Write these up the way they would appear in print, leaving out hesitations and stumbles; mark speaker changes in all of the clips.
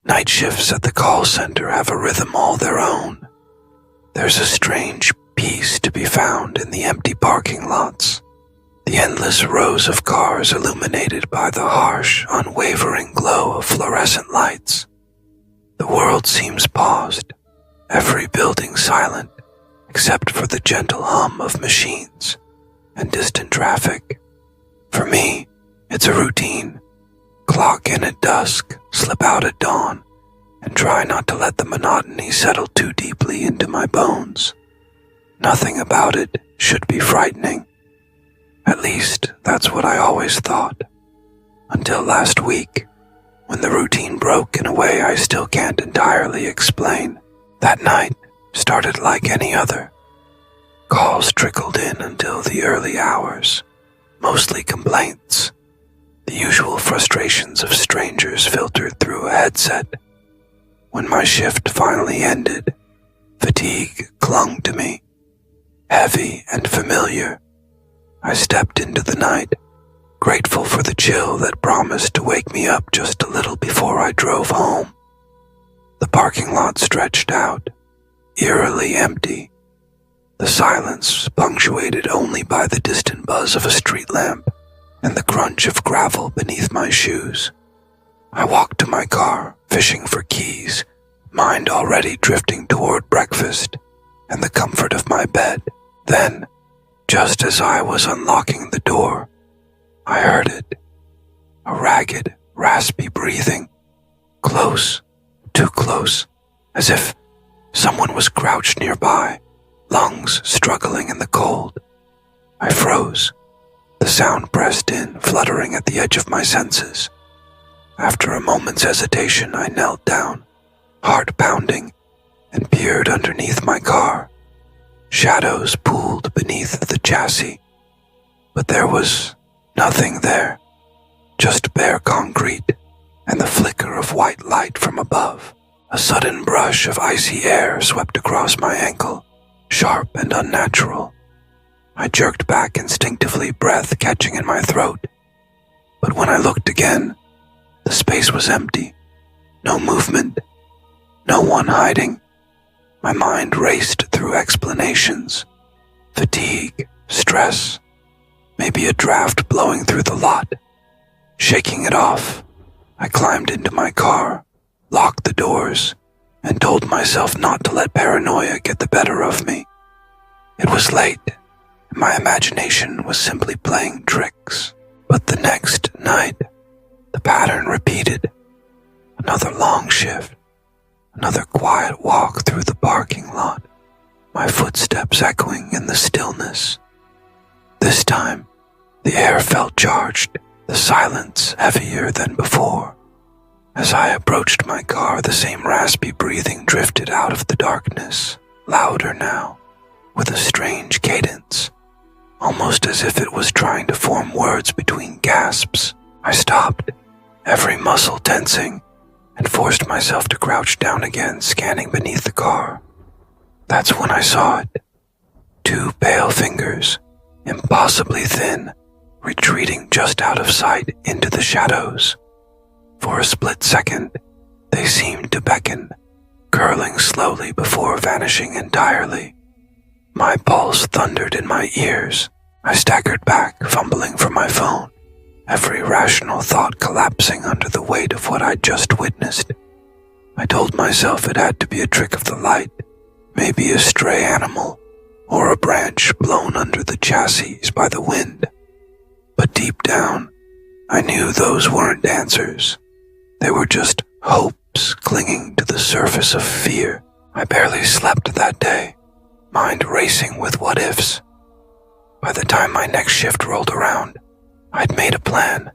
Speaker 1: Night shifts at the call center have a rhythm all their own. There's a strange peace to be found in the empty parking lots, the endless rows of cars illuminated by the harsh, unwavering glow of fluorescent lights. The world seems paused, every building silent, except for the gentle hum of machines and distant traffic. For me, it's a routine. Clock in at dusk, slip out at dawn, and try not to let the monotony settle too deeply into my bones. Nothing about it should be frightening. At least, that's what I always thought. Until last week, when the routine broke in a way I still can't entirely explain. That night started like any other. Calls trickled in until the early hours, mostly complaints. The usual frustrations of strangers filtered through a headset. When my shift finally ended, fatigue clung to me, heavy and familiar. I stepped into the night, grateful for the chill that promised to wake me up just a little before I drove home. The parking lot stretched out, eerily empty, the silence punctuated only by the distant buzz of a street lamp and the crunch of gravel beneath my shoes. I walked to my car, fishing for keys, mind already drifting toward breakfast and the comfort of my bed. Then, just as I was unlocking the door, I heard it. A ragged, raspy breathing. Close, too close, as if someone was crouched nearby, lungs struggling in the cold. I froze. The sound pressed in, fluttering at the edge of my senses. After a moment's hesitation, I knelt down, heart pounding, and peered underneath my car. Shadows pooled beneath the chassis, but there was nothing there, just bare concrete and the flicker of white light from above. A sudden brush of icy air swept across my ankle, sharp and unnatural. I jerked back instinctively, breath catching in my throat. But when I looked again, the space was empty. No movement, no one hiding. My mind raced through explanations. Fatigue, stress, maybe a draft blowing through the lot. Shaking it off, I climbed into my car, locked the doors, and told myself not to let paranoia get the better of me. It was late, and my imagination was simply playing tricks. But the next night, the pattern repeated. Another long shift, another quiet walk through the parking lot, my footsteps echoing in the stillness. This time, the air felt charged, the silence heavier than before. As I approached my car, the same raspy breathing drifted out of the darkness, louder now, with a strange cadence, almost as if it was trying to form words between gasps. I stopped, every muscle tensing, and forced myself to crouch down again, scanning beneath the car. That's when I saw it. Two pale fingers, impossibly thin, retreating just out of sight into the shadows. For a split second, they seemed to beckon, curling slowly before vanishing entirely. My pulse thundered in my ears. I staggered back, fumbling for my phone, every rational thought collapsing under the weight of what I'd just witnessed. I told myself it had to be a trick of the light, maybe a stray animal, or a branch blown under the chassis by the wind. But deep down, I knew those weren't answers. They were just hopes clinging to the surface of fear. I barely slept that day, mind racing with what-ifs. By the time my next shift rolled around, I'd made a plan.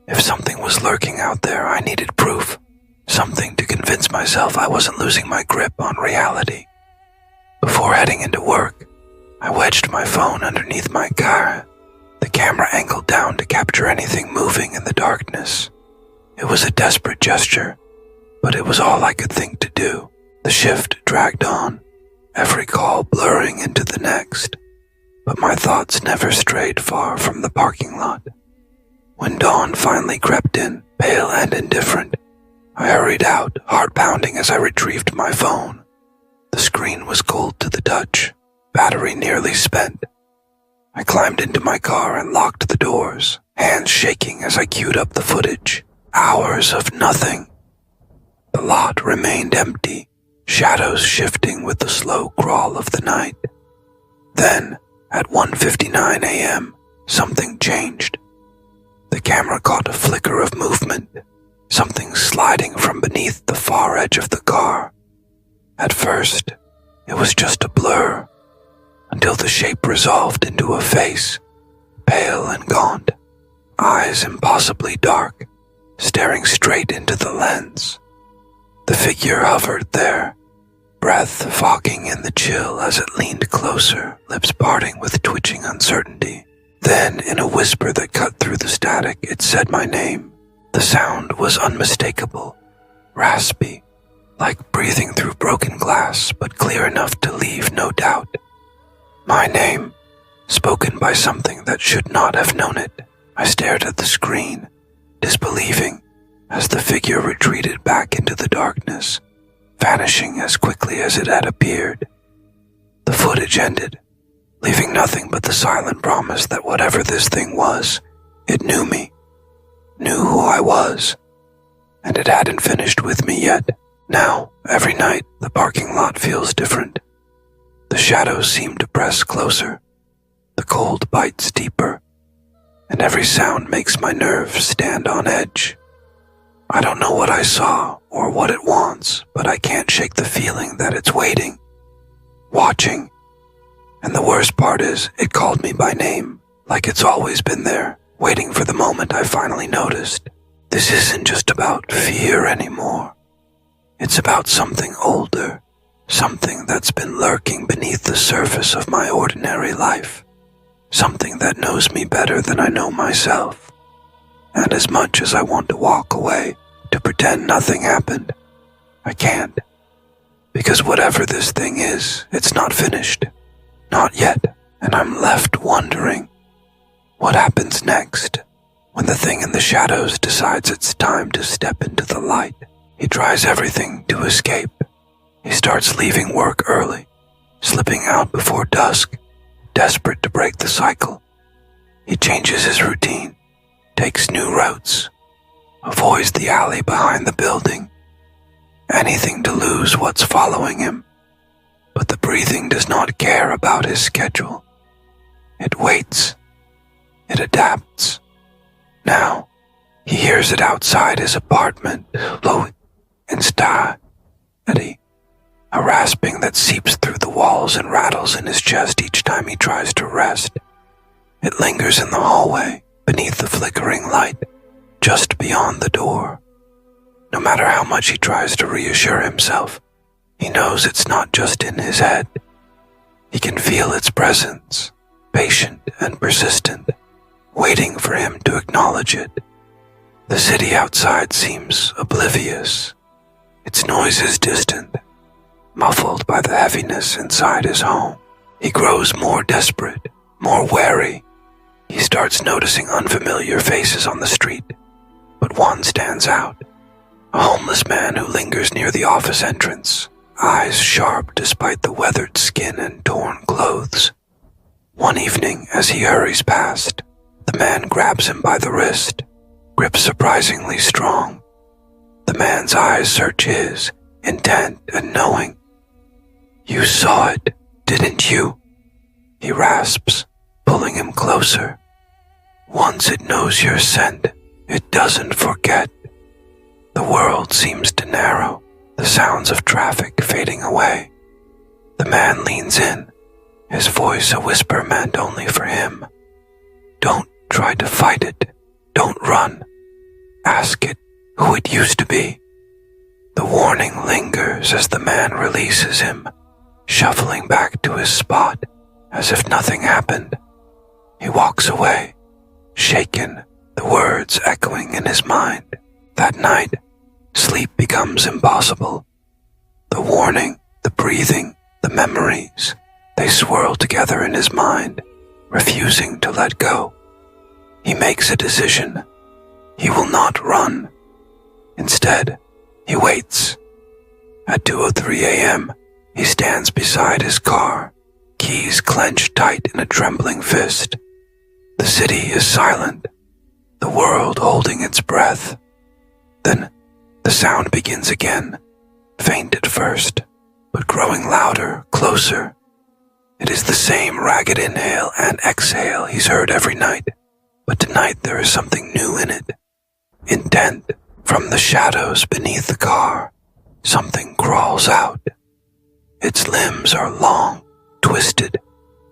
Speaker 1: If something was lurking out there, I needed proof, something to convince myself I wasn't losing my grip on reality. Before heading into work, I wedged my phone underneath my car, the camera angled down to capture anything moving in the darkness. It was a desperate gesture, but it was all I could think to do. The shift dragged on, every call blurring into the next, but my thoughts never strayed far from the parking lot. When dawn finally crept in, pale and indifferent, I hurried out, heart pounding as I retrieved my phone. The screen was cold to the touch, battery nearly spent. I climbed into my car and locked the doors, hands shaking as I queued up the footage. Hours of nothing. The lot remained empty, shadows shifting with the slow crawl of the night. Then, at 1:59 a.m., something changed. The camera caught a flicker of movement, something sliding from beneath the far edge of the car. At first, it was just a blur, until the shape resolved into a face, pale and gaunt, eyes impossibly dark, staring straight into the lens. The figure hovered there, breath fogging in the chill as it leaned closer, lips parting with twitching uncertainty. Then, in a whisper that cut through the static, it said my name. The sound was unmistakable, raspy, like breathing through broken glass, but clear enough to leave no doubt. My name, spoken by something that should not have known it. I stared at the screen, disbelieving, as the figure retreated back into the darkness, vanishing as quickly as it had appeared. The footage ended, leaving nothing but the silent promise that whatever this thing was, it knew me, knew who I was, and it hadn't finished with me yet. Now, every night, the parking lot feels different. The shadows seem to press closer, the cold bites deeper, and every sound makes my nerves stand on edge. I don't know what I saw or what it wants, but I can't shake the feeling that it's waiting, watching. And the worst part is, it called me by name, like it's always been there, waiting for the moment I finally noticed. This isn't just about fear anymore. It's about something older, something that's been lurking beneath the surface of my ordinary life, something that knows me better than I know myself. And as much as I want to walk away, to pretend nothing happened, I can't. Because whatever this thing is, it's not finished. Not yet. And I'm left wondering, what happens next? When the thing in the shadows decides it's time to step into the light, he tries everything to escape. He starts leaving work early, slipping out before dusk, desperate to break the cycle. He changes his routine, takes new routes, avoids the alley behind the building. Anything to lose what's following him. But the breathing does not care about his schedule. It waits. It adapts. Now, he hears it outside his apartment, low and steady, a rasping that seeps through the walls and rattles in his chest each time he tries to rest. It lingers in the hallway, beneath the flickering light, just beyond the door. No matter how much he tries to reassure himself, he knows it's not just in his head. He can feel its presence, patient and persistent, waiting for him to acknowledge it. The city outside seems oblivious. Its noise is distant, muffled by the heaviness inside his home. He grows more desperate, more wary. He starts noticing unfamiliar faces on the street, but one stands out. A homeless man who lingers near the office entrance, eyes sharp despite the weathered skin and torn clothes. One evening, as he hurries past, the man grabs him by the wrist, grip surprisingly strong. The man's eyes search his, intent and knowing. "You saw it, didn't you?" he rasps, pulling him closer. "Once it knows your scent, it doesn't forget." The world seems to narrow, the sounds of traffic fading away. The man leans in, his voice a whisper meant only for him. "Don't try to fight it. Don't run. Ask it who it used to be." The warning lingers as the man releases him, shuffling back to his spot as if nothing happened. He walks away, shaken, the words echoing in his mind. That night, sleep becomes impossible. The warning, the breathing, the memories, they swirl together in his mind, refusing to let go. He makes a decision. He will not run. Instead, He waits. At 2:03 a.m., he stands beside his car, keys clenched tight in a trembling fist. The city is silent, the world holding its breath. Then the sound begins again, faint at first, but growing louder, closer. It is the same ragged inhale and exhale he's heard every night, but tonight there is something new in it. Intent from the shadows beneath the car, something crawls out. Its limbs are long, twisted,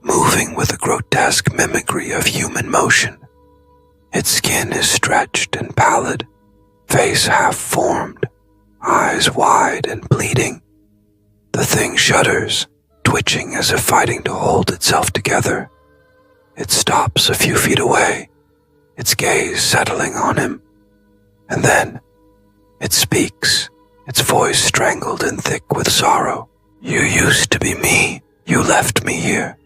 Speaker 1: moving with a grotesque mimicry of human motion. Its skin is stretched and pallid, face half-formed, eyes wide and bleeding. The thing shudders, twitching as if fighting to hold itself together. It stops a few feet away, its gaze settling on him. And then it speaks, its voice strangled and thick with sorrow. "You used to be me. You left me here.